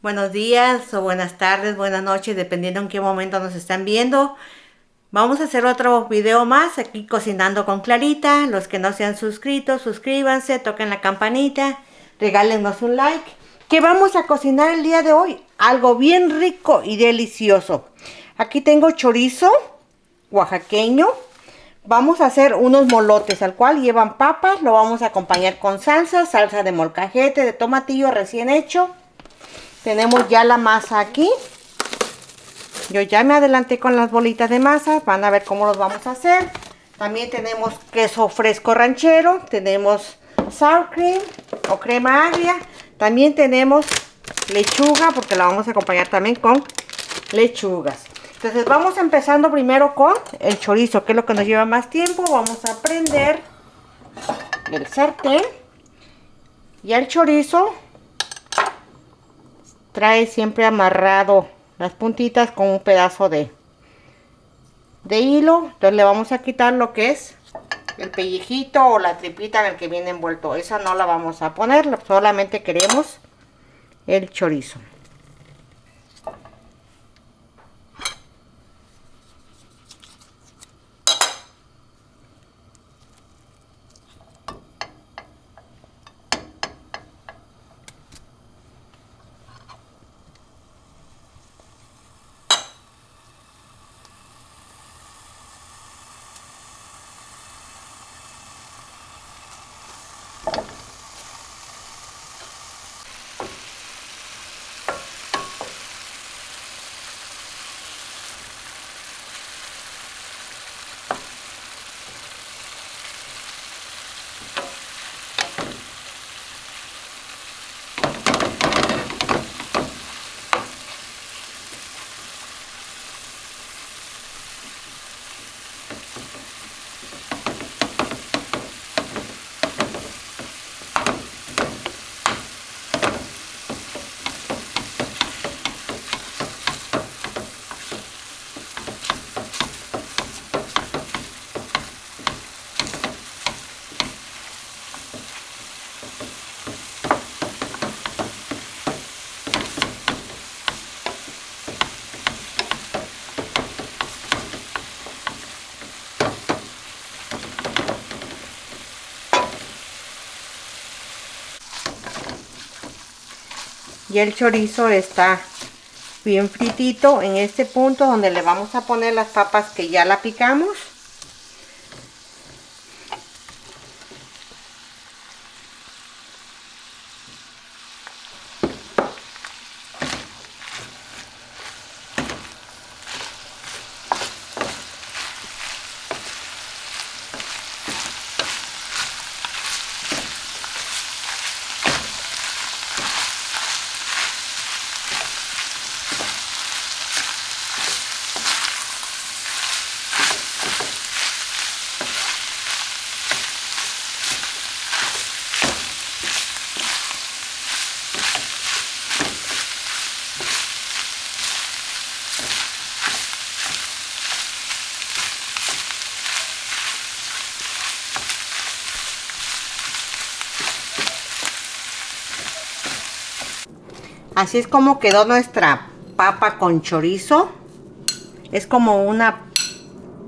Buenos días o buenas tardes, buenas noches, dependiendo en qué momento nos están viendo. Vamos a hacer otro video más aquí cocinando con Clarita. Los que no se han suscrito, suscríbanse, toquen la campanita, regálenos un like. ¿Qué vamos a cocinar el día de hoy? Algo bien rico y delicioso. Aquí tengo chorizo oaxaqueño. Vamos a hacer unos molotes, al cual llevan papas. Lo vamos a acompañar con salsa de molcajete, de tomatillo recién hecho. Tenemos ya la masa aquí. Yo ya me adelanté con las bolitas de masa. Van a ver cómo los vamos a hacer. También tenemos queso fresco ranchero. Tenemos sour cream o crema agria. También tenemos lechuga, porque la vamos a acompañar también con lechugas. Entonces vamos empezando primero con el chorizo, que es lo que nos lleva más tiempo. Vamos a prender el sartén. Y el chorizo trae siempre amarrado las puntitas con un pedazo de hilo. Entonces le vamos a quitar lo que es el pellejito o la tripita en el que viene envuelto. Esa no la vamos a poner, solamente queremos el chorizo. Y el chorizo está bien fritito en este punto, donde le vamos a poner las papas que ya la picamos. Así es como quedó nuestra papa con chorizo. Es como una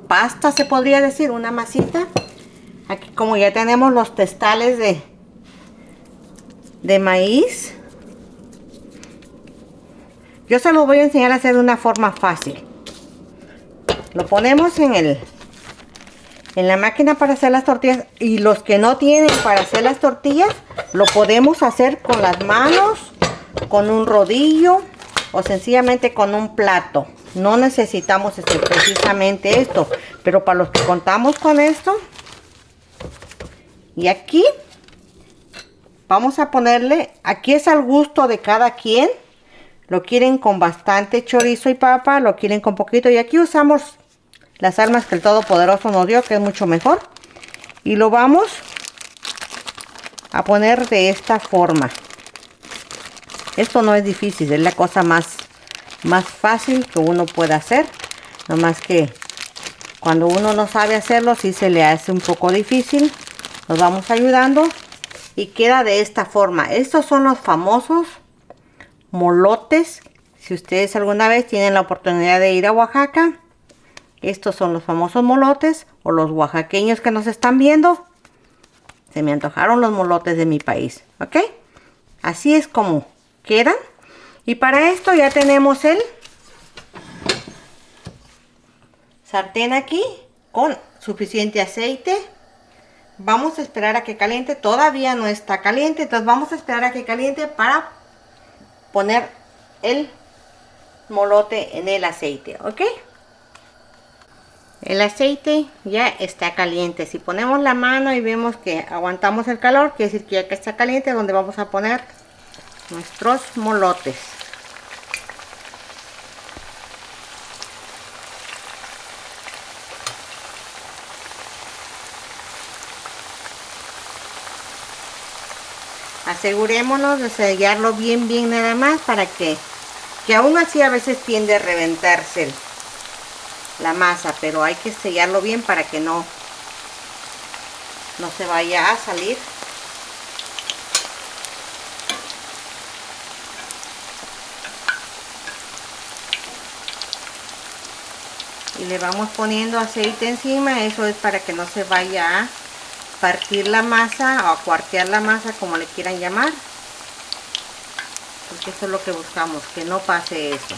pasta, se podría decir, una masita. Aquí como ya tenemos los testales de maíz. Yo se los voy a enseñar a hacer de una forma fácil. Lo ponemos en la máquina para hacer las tortillas. Y los que no tienen para hacer las tortillas, lo podemos hacer con las manos, con un rodillo o sencillamente con un plato. No necesitamos precisamente esto, pero para los que contamos con esto. Y aquí vamos a ponerle, aquí es al gusto de cada quien. Lo quieren con bastante chorizo y papa, lo quieren con poquito, y aquí usamos las armas que el Todopoderoso nos dio, que es mucho mejor. Y lo vamos a poner de esta forma. Esto no es difícil, es la cosa más fácil que uno puede hacer. Nomás que cuando uno no sabe hacerlo, sí se le hace un poco difícil. Nos vamos ayudando y queda de esta forma. Estos son los famosos molotes. Si ustedes alguna vez tienen la oportunidad de ir a Oaxaca, estos son los famosos molotes, o los oaxaqueños que nos están viendo. Se me antojaron los molotes de mi país, ¿ok? Así es como quedan. Y para esto ya tenemos el sartén aquí con suficiente aceite. Vamos a esperar a que caliente. Todavía no está caliente, entonces vamos a esperar a que caliente para poner el molote en el aceite, ¿ok? El aceite ya está caliente. Si ponemos la mano y vemos que aguantamos el calor, quiere decir que ya que está caliente, donde vamos a poner nuestros molotes. Asegurémonos de sellarlo bien nada más, para que aún así a veces tiende a reventarse la masa, pero hay que sellarlo bien para que no se vaya a salir. Y le vamos poniendo aceite encima. Eso es para que no se vaya a partir la masa o a cuartear la masa, como le quieran llamar, porque eso es lo que buscamos, que no pase eso.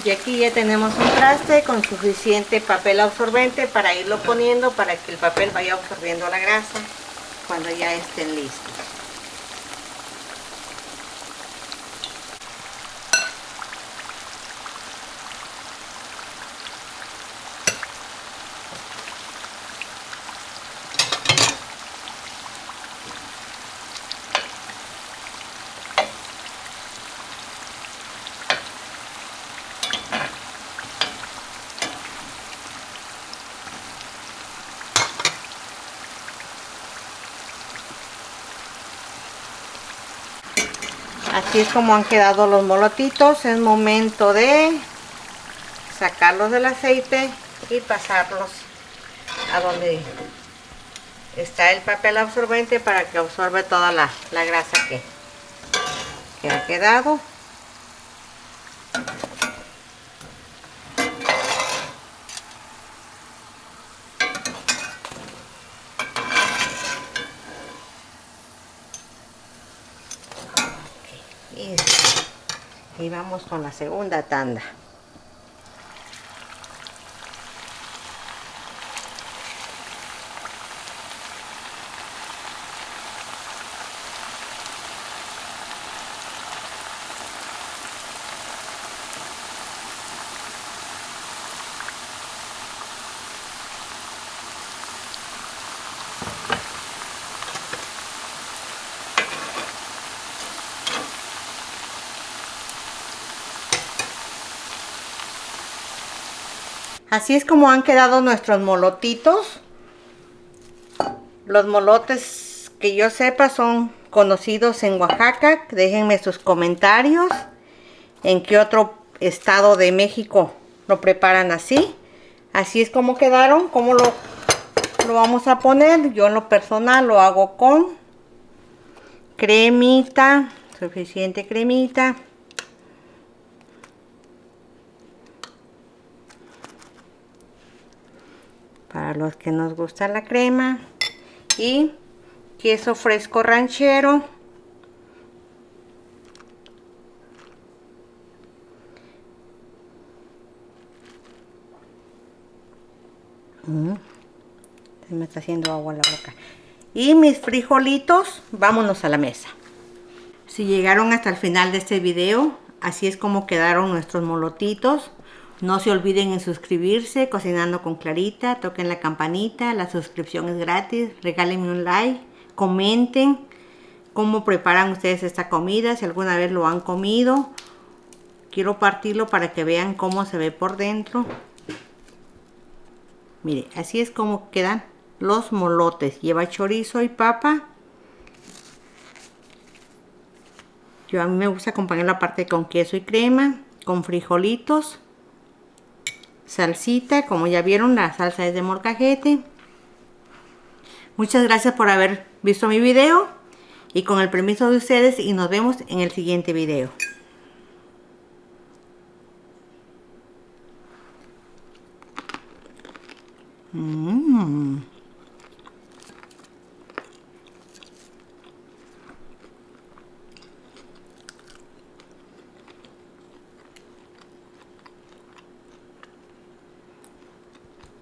Y aquí ya tenemos un traste con suficiente papel absorbente para irlo poniendo, para que el papel vaya absorbiendo la grasa cuando ya estén listos. Así es como han quedado los molotitos. Es momento de sacarlos del aceite y pasarlos a donde está el papel absorbente, para que absorbe toda la grasa que ha quedado. Y vamos con la segunda tanda. Así es como han quedado nuestros molotitos. Los molotes, que yo sepa, son conocidos en Oaxaca. Déjenme sus comentarios en qué otro estado de México lo preparan así. Así es como quedaron, como lo lo vamos a poner. Yo en lo personal lo hago con cremita, suficiente cremita. Para los que nos gusta la crema. Y queso fresco ranchero. Se me está haciendo agua en la boca. Y mis frijolitos, vámonos a la mesa. Si llegaron hasta el final de este video, así es como quedaron nuestros molotitos. No se olviden en suscribirse, Cocinando con Clarita, toquen la campanita, la suscripción es gratis, regálenme un like, comenten cómo preparan ustedes esta comida, si alguna vez lo han comido. Quiero partirlo para que vean cómo se ve por dentro. Mire, así es como quedan los molotes. Lleva chorizo y papa. A mí me gusta acompañarlo aparte con queso y crema, con frijolitos, salsita, como ya vieron la salsa es de molcajete. Muchas gracias por haber visto mi video y con el permiso de ustedes y nos vemos en el siguiente video.